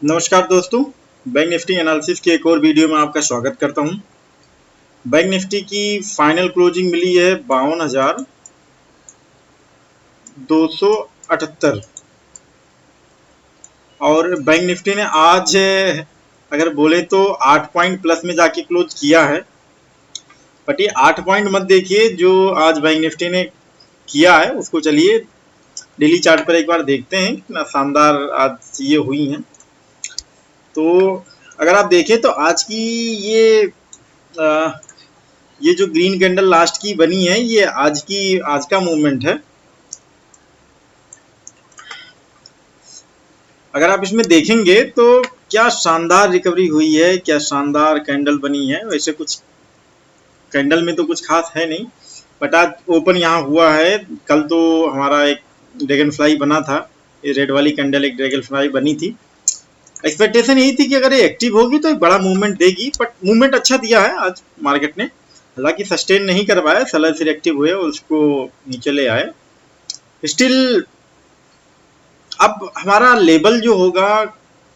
नमस्कार दोस्तों, bank Nifty analysis के एक और वीडियो में आपका स्वागत करता हूं। बैंक निफ्टी की फाइनल क्लोजिंग मिली है 52,278 और बैंक निफ्टी ने आज अगर बोले तो 8 पॉइंट प्लस में जाके क्लोज किया है। बट ये 8 पॉइंट मत देखिए, जो आज बैंक निफ्टी ने किया है उसको चलिए डेली चार्ट पर एक बार देखते हैं कितना शानदार आज चीजें हुई हैं। तो अगर आप देखें तो आज की ये ये जो ग्रीन कैंडल लास्ट की बनी है, ये आज का मूवमेंट है। अगर आप इसमें देखेंगे तो क्या शानदार रिकवरी हुई है, क्या शानदार कैंडल बनी है। वैसे कुछ कैंडल में तो कुछ खास है नहीं, बट आज ओपन यहाँ हुआ है। कल तो हमारा एक ड्रैगन फ्लाई बना था, ये रेड वाली कैंडल एक ड्रैगन फ्लाई बनी थी। एक्सपेक्टेशन यही थी कि अगर ये एक्टिव होगी तो एक बड़ा मूवमेंट देगी, बट मूवमेंट अच्छा दिया है आज मार्केट ने। हालांकि सस्टेन नहीं कर पाया, सेलर फिर एक्टिव हुए और उसको नीचे ले आए। स्टिल अब हमारा लेवल जो होगा,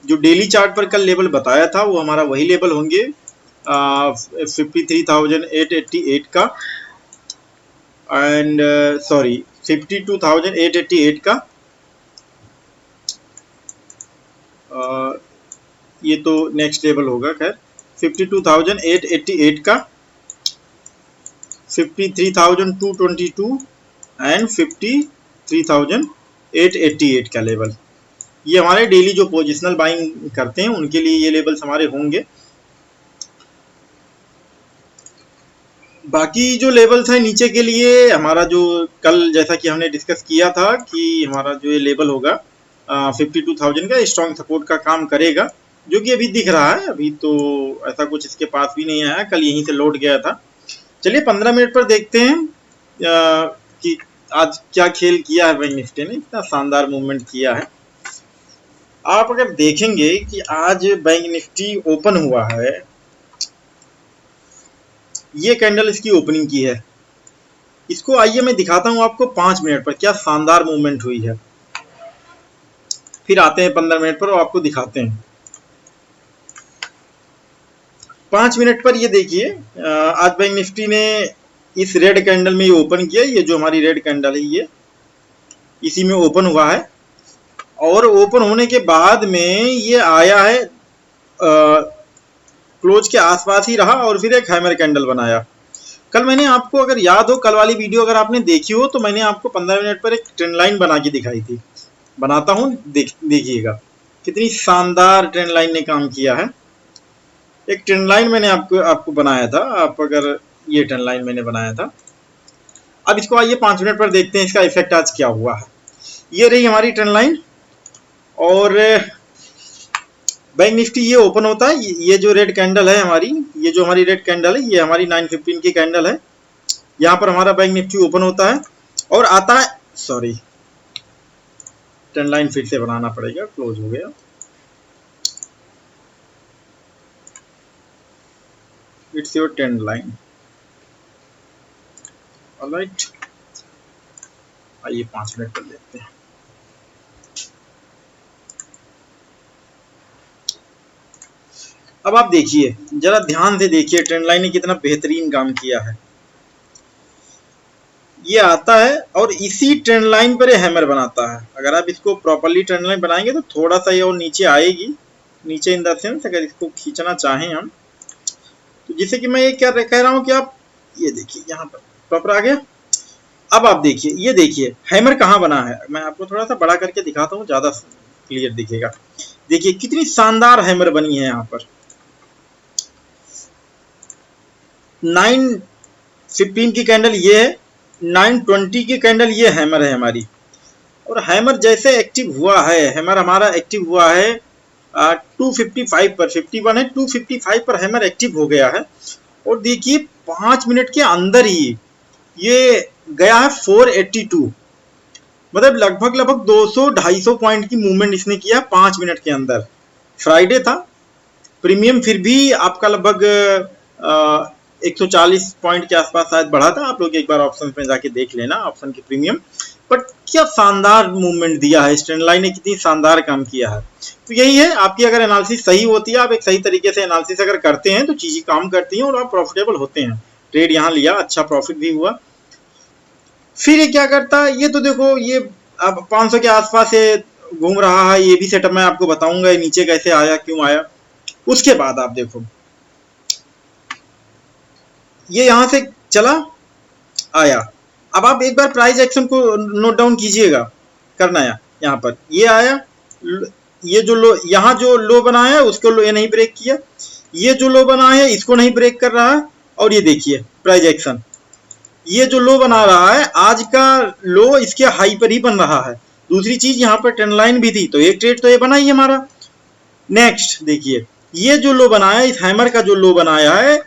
जो डेली चार्ट पर कल लेवल बताया था, वो हमारा वही लेवल होंगे 53,888 का एंड 52,888 का। ये तो नेक्स्ट लेवल होगा। खैर 52,888 का, 53,222 एंड 53,888 का लेवल, ये हमारे डेली जो पोजिशनल बाइंग करते हैं उनके लिए ये लेवल्स हमारे होंगे। बाकी जो लेवल्स हैं नीचे के लिए, हमारा जो कल जैसा कि हमने डिस्कस किया था कि हमारा जो ये लेवल होगा 52,000 का स्ट्रॉन्ग सपोर्ट का काम करेगा, जो कि अभी दिख रहा है। अभी तो ऐसा कुछ इसके पास भी नहीं आया, कल यहीं से लौट गया था। चलिए 15 मिनट पर देखते हैं कि आज क्या खेल किया है बैंक निफ्टी ने, इतना शानदार मूवमेंट किया है। आप अगर देखेंगे कि आज बैंक निफ्टी ओपन हुआ है, ये कैंडल इसकी ओपनिंग की है। इसको आइए मैं दिखाता हूं आपको 5 मिनट पर क्या शानदार मूवमेंट हुई है। फिर आते हैं 15 मिनट पर और आपको दिखाते हैं। 5 मिनट पर ये देखिए, आज बैंक निफ्टी ने इस रेड कैंडल में ये ओपन किया। ये जो हमारी रेड कैंडल है, ये इसी में ओपन हुआ है और ओपन होने के बाद में ये आया है, क्लोज के आसपास ही रहा और फिर एक हैमर कैंडल बनाया। कल मैंने आपको, अगर याद हो, कल वाली वीडियो अगर आपने देखी हो तो मैंने आपको 15 मिनट पर एक ट्रेंड लाइन बना के दिखाई थी। बनाता हूं, देखिएगा कितनी शानदार ट्रेंड लाइन ने काम किया है। एक ट्रेंड लाइन मैंने आपको बनाया था। आप अगर ये ट्रेंड लाइन मैंने बनाया था। अब इसको आइए 5 मिनट पर देखते हैं इसका इफेक्ट आज क्या हुआ है। ये रही हमारी ट्रेंड लाइन और बैंक निफ्टी ये ओपन होता है। ये जो रेड कैंडल है हमारी, ये जो हमारी रेड कैंडल है, ये हमारी 915 की कैंडल है। यहाँ पर हमारा बैंक निफ्टी ओपन होता है और आता है, सॉरी ट्रेंड लाइन फिर से बनाना पड़ेगा, क्लोज हो गया। It's your trend line. Alright, आइए 5 मिनट पर देखते हैं। अब आप देखिए, जरा ध्यान से देखिए ट्रेंड लाइन ने कितना बेहतरीन काम किया है। ये आता है और इसी ट्रेंड लाइन पर हैमर बनाता है। अगर आप इसको प्रॉपर्ली ट्रेंड लाइन बनाएंगे तो थोड़ा सा ये और नीचे आएगी, नीचे इन द सेंस अगर इसको खींचना चाहें हम तो, जिससे कि मैं ये क्या कह रहा हूं कि आप ये देखिए यहाँ पर प्रॉपर आ गया। अब आप देखिए, ये देखिए हैमर कहाँ बना है। मैं आपको थोड़ा सा बड़ा करके दिखाता हूँ, ज्यादा क्लियर दिखेगा। देखिए कितनी शानदार हैमर बनी है यहाँ पर। 915 की कैंडल ये है, 920 की कैंडल ये हैमर है हमारी। और हैमर जैसे एक्टिव हुआ है, हैमर हमारा एक्टिव हुआ है 255 पर, 51 है, 255 पर हैमर एक्टिव हो गया है। और देखिए 5 मिनट के अंदर ही ये गया है 482, मतलब लगभग 200-250 पॉइंट की मूवमेंट इसने किया 5 मिनट के अंदर। फ्राइडे था, प्रीमियम फिर भी आपका लगभग 140 पॉइंट के आसपास शायद बढ़ा था। आप लोग एक बार ऑप्शन में जाके देख लेना, ऑप्शन की प्रीमियम बट क्या शानदार मूवमेंट दिया है, इस ट्रेंड लाइन ने कितनी शानदार काम किया है। तो यही है, आपकी अगर एनालिसिस सही होती है, आप एक सही तरीके से एनालिसिस अगर करते हैं तो चीजें काम करती हैं और आप प्रॉफिटेबल होते हैं। ट्रेड यहाँ लिया, अच्छा प्रॉफिट भी हुआ। फिर ये क्या करता है, ये तो देखो ये अब 500 के आसपास से घूम रहा है, ये भी सेटअप मैं आपको बताऊंगा ये नीचे कैसे आया, क्यों आया। उसके बाद आप देखो ये यहां से चला आया। अब आप एक बार प्राइस एक्शन को नोट डाउन कीजिएगा, करना है यहाँ पर ये आया, ये जो लो यहाँ जो लो बना है उसको लो ये नहीं ब्रेक किया, ये जो लो बना है इसको नहीं ब्रेक कर रहा है, और ये देखिए प्राइस एक्शन, ये जो लो बना रहा है आज का लो इसके हाई पर ही बन रहा है। दूसरी चीज यहाँ पर ट्रेंड लाइन भी थी, तो एक ट्रेड तो ये बना ही हमारा। नेक्स्ट देखिए ये जो लो बनाया, इस हैमर का जो लो बनाया है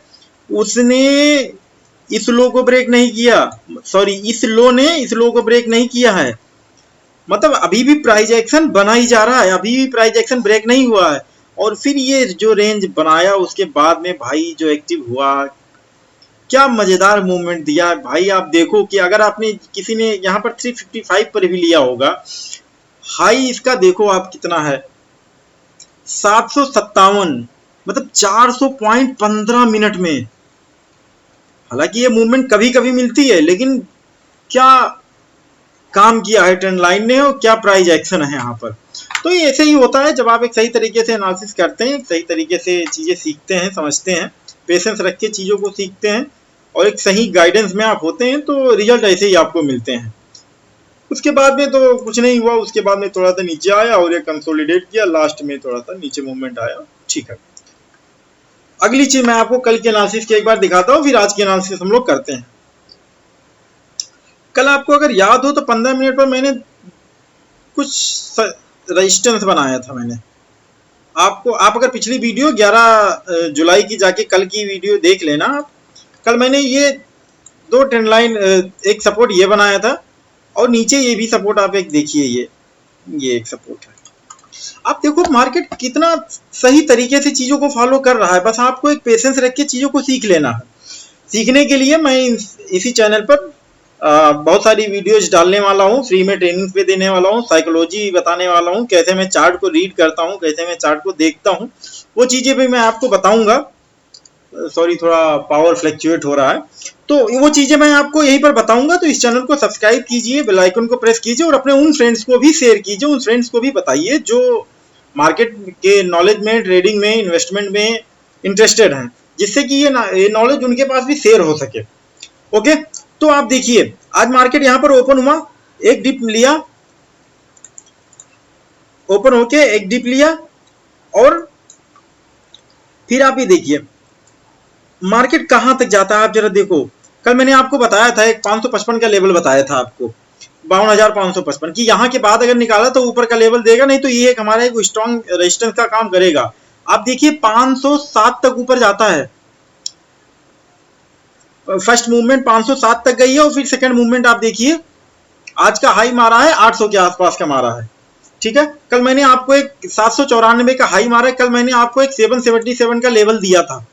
उसने इस लो को ब्रेक नहीं किया, सॉरी इस लो ने इस लो को ब्रेक नहीं किया है, मतलब अभी भी प्राइस एक्शन बना ही जा रहा है, अभी भी प्राइस एक्शन ब्रेक नहीं हुआ है। और फिर ये जो रेंज बनाया उसके बाद में भाई जो एक्टिव हुआ, क्या मजेदार मूवमेंट दिया है भाई। आप देखो कि अगर आपने किसी ने यहाँ पर 355 पर भी लिया होगा, हाई इसका देखो आप कितना है 757, मतलब 400 पॉइंट 15 मिनट में। हालांकि ये मूवमेंट कभी कभी मिलती है, लेकिन क्या काम किया है ट्रेंड लाइन ने और क्या प्राइस एक्शन है यहाँ पर। तो ये ऐसे ही होता है, जब आप एक सही तरीके से एनालिसिस करते हैं, सही तरीके से चीजें सीखते हैं, समझते हैं, पेशेंस रख के चीजों को सीखते हैं और एक सही गाइडेंस में आप होते हैं, तो रिजल्ट ऐसे ही आपको मिलते हैं। उसके बाद में तो कुछ नहीं हुआ, उसके बाद में थोड़ा सा नीचे आया और ये कंसोलिडेट किया, लास्ट में थोड़ा सा नीचे मूवमेंट आया, ठीक है। अगली चीज मैं आपको कल के एनालिसिस की एक बार दिखाता हूँ, फिर आज की एनालिसिस हम लोग करते हैं। कल आपको अगर याद हो तो 15 मिनट पर मैंने कुछ रेजिस्टेंस बनाया था मैंने आपको। आप अगर पिछली वीडियो 11 जुलाई की जाके कल की वीडियो देख लेना आप। कल मैंने ये दो ट्रेंड लाइन, एक सपोर्ट ये बनाया था और नीचे ये भी सपोर्ट आप एक देखिए, ये एक सपोर्ट है। आप देखो मार्केट कितना सही तरीके से चीजों को फॉलो कर रहा है, बस आपको एक पेशेंस रख के चीजों को सीख लेना है। सीखने के लिए मैं इसी चैनल पर बहुत सारी वीडियोज डालने वाला हूँ, फ्री में ट्रेनिंग पे देने वाला हूँ, साइकोलॉजी बताने वाला हूँ, कैसे मैं चार्ट को रीड करता हूँ, कैसे मैं चार्ट को देखता हूँ, वो चीजें भी मैं आपको बताऊंगा। सॉरी थोड़ा पावर फ्लक्चुएट हो रहा है, तो वो चीजें मैं आपको यहीं पर बताऊंगा। तो इस चैनल को सब्सक्राइब कीजिए, बेल आइकन को प्रेस कीजिए और अपने उन फ्रेंड्स को भी शेयर कीजिए, उन फ्रेंड्स को भी बताइए जो मार्केट के नॉलेज में, ट्रेडिंग में, इन्वेस्टमेंट में इंटरेस्टेड हैं, जिससे कि ये नॉलेज उनके पास भी शेयर हो सके। ओके, तो आप देखिए आज मार्केट यहां पर ओपन हुआ, एक डिप लिया, ओपन होके एक डिप लिया और फिर आप ये देखिए मार्केट कहां तक जाता है। आप जरा देखो, कल मैंने आपको बताया था एक 555 का लेवल बताया था आपको, 52,555 की यहां के बाद अगर निकाला तो ऊपर का लेवल देगा, नहीं तो ये एक हमारा एक स्ट्रॉन्ग रेजिस्टेंस का काम करेगा। आप देखिए 507 तक ऊपर जाता है, फर्स्ट मूवमेंट 507 तक गई है और फिर सेकंड मूवमेंट आप देखिए आज का हाई मारा है 800 के आसपास का मारा है, ठीक है। कल मैंने आपको एक 794 का हाई मारा है, कल मैंने आपको एक 777 का लेवल दिया था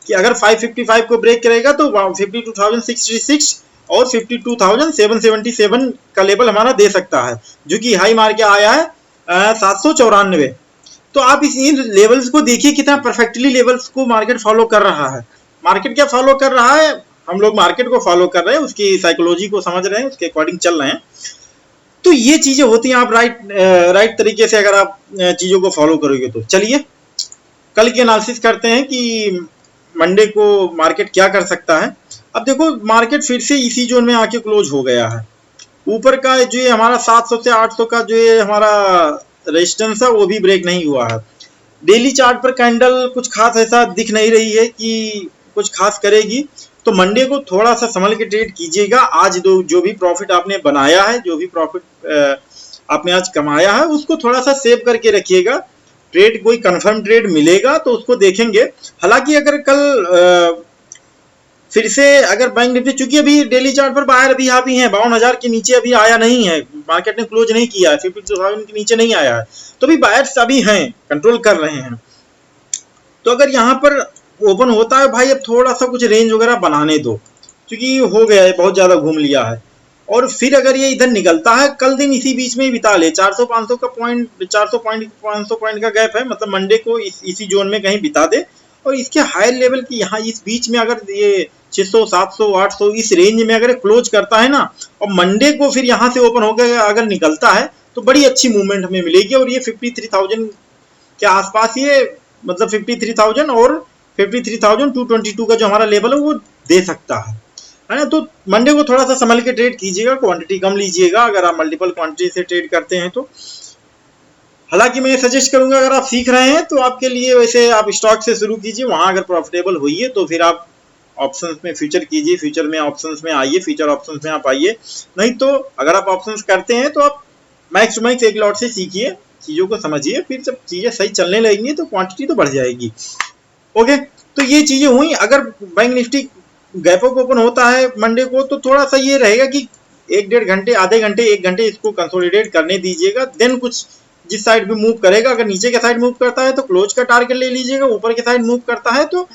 कि अगर 555 को ब्रेक करेगा तो 52,666 और 52,777 का लेवल हमारा दे सकता है, जो कि हाई मार के आया है 794। तो आप इस इन लेवल्स को देखिए कितना परफेक्टली लेवल्स को मार्केट फॉलो कर रहा है। मार्केट क्या फॉलो कर रहा है, हम लोग मार्केट को फॉलो कर रहे हैं, उसकी साइकोलॉजी को समझ रहे हैं, उसके अकॉर्डिंग चल रहे हैं। तो ये चीजें होती हैं, आप राइट तरीके से अगर आप चीजों को फॉलो करोगे तो। चलिए कल की एनालिसिस करते हैं कि मंडे को मार्केट क्या कर सकता है। अब देखो मार्केट फिर से इसी जोन में आके क्लोज हो गया है, ऊपर का जो ये हमारा 700 से 800 का जो ये हमारा रेजिस्टेंस है वो भी ब्रेक नहीं हुआ है। डेली चार्ट पर कैंडल कुछ खास ऐसा दिख नहीं रही है कि कुछ खास करेगी, तो मंडे को थोड़ा सा संभल के ट्रेड कीजिएगा। आज जो भी प्रॉफिट आपने बनाया है, जो भी प्रॉफिट आपने आज कमाया है, उसको थोड़ा सा सेव करके रखिएगा। ट्रेड कोई कंफर्म ट्रेड मिलेगा तो उसको देखेंगे। हालांकि अगर कल फिर से अगर बैंक निफ्टी, चूंकि अभी डेली चार्ट पर बाहर अभी यहाँ भी है, 52,000 के नीचे अभी आया नहीं है, मार्केट ने क्लोज नहीं किया है, 52,000 के नीचे नहीं आया है, तो भी बायर्स अभी हैं, कंट्रोल कर रहे हैं। तो अगर यहाँ पर ओपन होता है भाई, अब थोड़ा सा कुछ रेंज वगैरह बनाने दो, क्योंकि हो गया है, बहुत ज्यादा घूम लिया है। और फिर अगर ये इधर निकलता है, कल दिन इसी बीच में ही बिता ले, 400-500 का पॉइंट, 400 पॉइंट 500 पॉइंट का गैप है, मतलब मंडे को इसी जोन में कहीं बिता दे, और इसके हायर लेवल की यहाँ इस बीच में अगर ये 600 700 800 इस रेंज में अगर क्लोज करता है ना, और मंडे को फिर यहाँ से ओपन होकर अगर निकलता है तो बड़ी अच्छी मूवमेंट हमें मिलेगी। और ये 53,000 के आसपास ये, मतलब 53,000 और 53,222 का जो हमारा लेवल है वो दे सकता है ना। तो मंडे को थोड़ा सा संभल के ट्रेड कीजिएगा, क्वांटिटी कम लीजिएगा अगर आप मल्टीपल क्वांटिटी से ट्रेड करते हैं तो। हालांकि मैं सजेस्ट करूंगा अगर आप सीख रहे हैं तो आपके लिए वैसे आप स्टॉक से शुरू कीजिए, वहां अगर प्रॉफिटेबल हुई है तो फिर आप ऑप्शंस में फ्यूचर कीजिए, फ्यूचर में ऑप्शंस में आइए, फ्यूचर ऑप्शंस में आप आइए। नहीं तो अगर आप ऑप्शंस करते हैं तो आप मैक्स टू मैक्स एक लॉट से सीखिए, चीज़ों को समझिए, फिर जब चीज़ें सही चलने लगेंगी तो क्वांटिटी तो बढ़ जाएगी। ओके, तो ये चीज़ें हुई। अगर bank Nifty gap up open होता है मंडे को तो थोड़ा सा ये रहेगा कि 1-1.5 घंटे, आधे घंटे, 1 घंटे इसको कंसोलिडेट करने दीजिएगा, देन कुछ जिस साइड पे मूव करेगा, अगर नीचे के साइड मूव करता है तो क्लोज का टारगेट ले लीजिएगा, ऊपर के साइड मूव करता है तो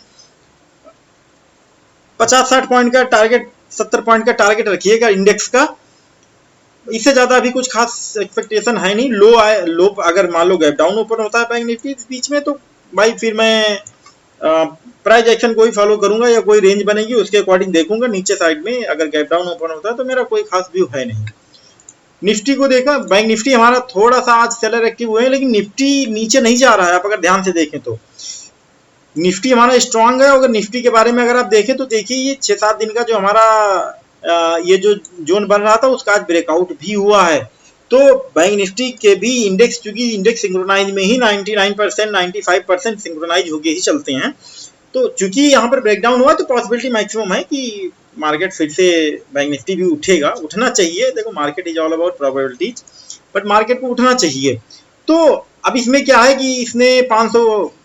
50-60 पॉइंट का टारगेट, 70 पॉइंट का टारगेट रखिएगा इंडेक्स का। इससे ज्यादा अभी कुछ खास एक्सपेक्टेशन है नहीं। लो आए, लो अगर मान लो गैप डाउन ओपन होता है बैंक निफ्टी इस बीच में तो भाई फिर मैं प्राइस एक्शन को ही फॉलो करूंगा, या कोई रेंज बनेगी उसके अकॉर्डिंग देखूंगा। नीचे साइड में अगर गैप डाउन ओपन होता है तो मेरा कोई खास व्यू है नहीं। निफ्टी को देखा, बैंक निफ्टी हमारा थोड़ा सा आज सेलर एक्टिव हुए हैं, लेकिन निफ्टी नीचे नहीं जा रहा है। आप अगर ध्यान से देखें तो निफ्टी हमारा स्ट्रांग है। अगर निफ्टी के बारे में अगर आप देखें तो देखिए ये 6-7 दिन का जो हमारा ये जो जोन बन रहा था उसका आज ब्रेकआउट भी हुआ है। तो बैंक निफ्टी के भी इंडेक्स, चूंकि इंडेक्स सिंक्रोनाइज में ही 99% 95% सिंक्रोनाइज होके ही चलते हैं, तो चूंकि यहाँ पर ब्रेकडाउन हुआ तो पॉसिबिलिटी मैक्सिमम है कि मार्केट फिर से बैंक निफ्टी भी उठेगा, उठना चाहिए। देखो market is all about probabilities, but market को उठना चाहिए। तो अब इसमें क्या है कि इसने 500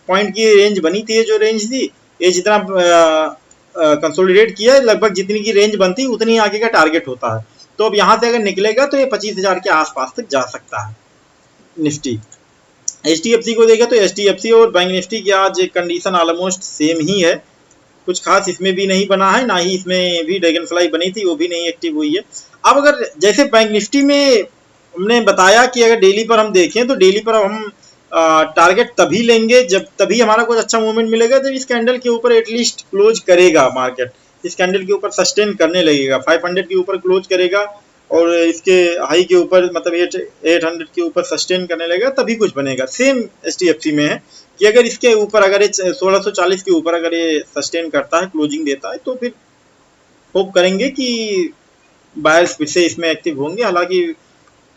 पॉइंट की रेंज बनी थी, जो रेंज थी ये जितना कंसोलिडेट किया, लगभग जितनी की रेंज बनती उतनी आगे का टारगेट होता है। तो अब यहाँ से अगर निकलेगा तो ये 25,000 के आसपास तक जा सकता है निफ्टी। HDFC को देखें तो HDFC और बैंक निफ्टी की आज कंडीशन ऑलमोस्ट सेम ही है, कुछ खास इसमें भी नहीं बना है, ना ही इसमें भी ड्रैगन फ्लाई बनी थी, वो भी नहीं एक्टिव हुई है। अब अगर जैसे बैंक निफ्टी में हमने बताया कि अगर डेली पर हम देखें तो डेली पर हम टारगेट तभी लेंगे जब, तभी हमारा कुछ अच्छा मूवमेंट मिलेगा जब इस कैंडल के ऊपर एटलीस्ट क्लोज करेगा मार्केट, इस कैंडल के ऊपर सस्टेन करने लगेगा, 500 के ऊपर क्लोज करेगा और इसके हाई के ऊपर मतलब 800 के ऊपर सस्टेन करने लगेगा, तभी कुछ बनेगा। सेम HDFC में है कि अगर इसके ऊपर अगर ये 1640 के ऊपर अगर ये सस्टेन करता है, क्लोजिंग देता है, तो फिर होप करेंगे कि बायर्स फिर से इसमें एक्टिव होंगे। हालांकि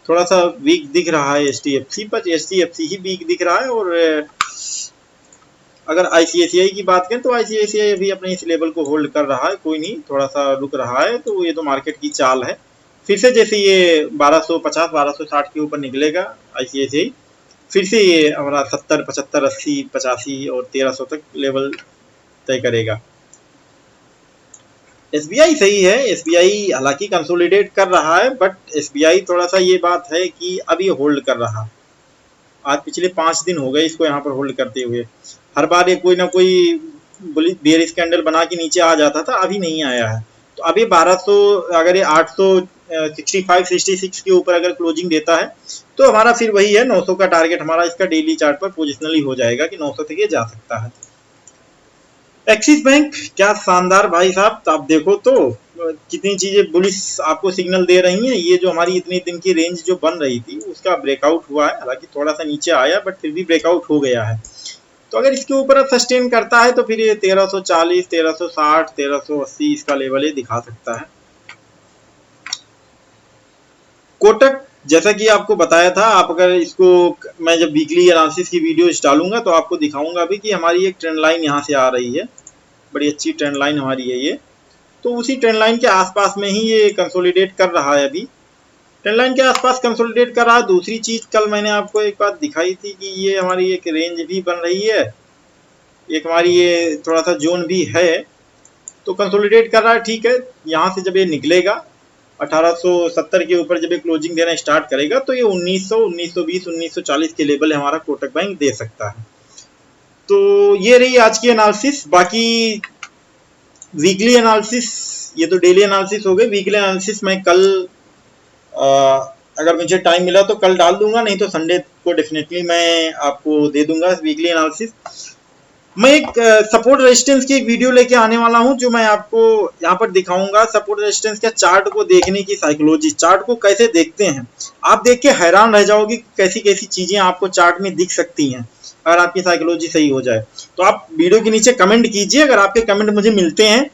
थोड़ा सा वीक दिख रहा है HDFC, पर HDFC ही वीक दिख रहा है। और अगर ICICI की बात करें तो ICICI अभी अपने इस लेवल को होल्ड कर रहा है, कोई नहीं, थोड़ा सा रुक रहा है। तो ये तो मार्केट की चाल है। फिर से जैसे ये 1250 1260 के ऊपर निकलेगा ICICI, फिर से ये हमारा 70 75 80 85 और 1300 तक लेवल तय करेगा। SBI सही है, SBI हालांकि कंसोलिडेट कर रहा है, बट SBI थोड़ा सा ये बात है कि अब ये होल्ड कर रहा है। आज पिछले 5 दिन हो गए इसको यहाँ पर होल्ड करते हुए। हर बार ये कोई ना कोई बेयरिश कैंडल बना के नीचे आ जाता था, अभी नहीं आया है। तो अभी 1200, अगर ये 865 66 के ऊपर अगर क्लोजिंग देता है तो हमारा फिर वही है 900 का टारगेट हमारा इसका डेली चार्ट पर पोजिशनली हो जाएगा कि 900 तक ये जा सकता है। एक्सिस बैंक क्या शानदार भाई साहब, आप देखो तो कितनी चीजें बुलिश आपको सिग्नल दे रही हैं। ये जो हमारी इतने दिन की रेंज जो बन रही थी उसका ब्रेकआउट हुआ है, हालांकि थोड़ा सा नीचे आया बट फिर भी ब्रेकआउट हो गया है। तो अगर इसके ऊपर सस्टेन करता है तो फिर ये 1340 1360 1380 इसका लेवल ये दिखा सकता है। कोटक जैसा कि आपको बताया था, आप अगर इसको, मैं जब वीकली एनालिसिस की वीडियो डालूंगा तो आपको दिखाऊंगा भी कि हमारी एक ट्रेंड लाइन यहाँ से आ रही है, बड़ी अच्छी ट्रेंड लाइन हमारी है ये। तो उसी ट्रेंड लाइन के आसपास में ही ये कंसोलिडेट कर रहा है, अभी ट्रेंड लाइन के आसपास कंसोलिडेट कर रहा है। दूसरी चीज कल मैंने आपको एक बात दिखाई थी कि ये हमारी एक रेंज भी बन रही है, एक हमारी ये थोड़ा सा जोन भी है, तो कंसोलिडेट कर रहा है, ठीक है। यहाँ से जब ये निकलेगा 1870 के ऊपर जब ये क्लोजिंग देना स्टार्ट करेगा तो ये 1900 1920 1940 के लेवल हमारा कोटक बैंक दे सकता है। तो ये रही आज की एनालिसिस। बाकी वीकली एनालिसिस, ये तो डेली एनालिसिस हो गई, वीकली एनालिसिस मैं कल अगर मुझे टाइम मिला तो कल डाल दूंगा, नहीं तो संडे को डेफिनेटली मैं आपको दे दूंगा वीकली एनालिसिस। मैं एक सपोर्ट रेजिस्टेंस की एक वीडियो लेके आने वाला हूं, जो मैं आपको यहाँ पर दिखाऊंगा सपोर्ट रेजिस्टेंस के चार्ट को देखने की साइकोलॉजी, चार्ट को कैसे देखते हैं। आप देख के हैरान रह जाओगे कैसी कैसी चीजें आपको चार्ट में दिख सकती हैं अगर आपकी साइकोलॉजी सही हो जाए। तो आप वीडियो के नीचे कमेंट कीजिए, अगर आपके कमेंट मुझे मिलते हैं,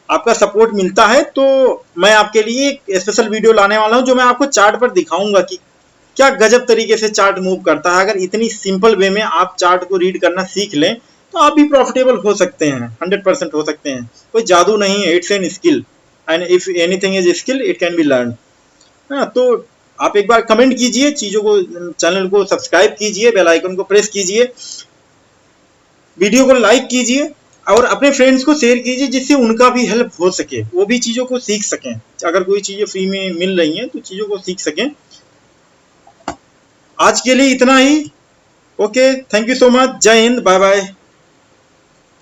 आपका सपोर्ट मिलता है, तो मैं आपके लिए एक स्पेशल वीडियो लाने वाला हूं, जो मैं आपको चार्ट पर दिखाऊंगा कि क्या गजब तरीके से चार्ट मूव करता है। अगर इतनी सिंपल वे में आप चार्ट को रीड करना सीख लें तो आप भी प्रॉफिटेबल हो सकते हैं, 100% हो सकते हैं। कोई जादू नहीं है, it's an skill, and if anything is skill it can be learn. तो आप एक बार कमेंट कीजिए, चीजों को, चैनल को सब्सक्राइब कीजिए, बेल आइकन को प्रेस कीजिए, वीडियो को लाइक कीजिए और अपने फ्रेंड्स को शेयर कीजिए, जिससे उनका भी हेल्प हो सके, वो भी चीजों को सीख सकें। अगर कोई चीजें फ्री में मिल रही हैं तो चीजों को सीख सकें। आज के लिए इतना ही। Okay, thank you so much, जय हिंद, बाय बाय।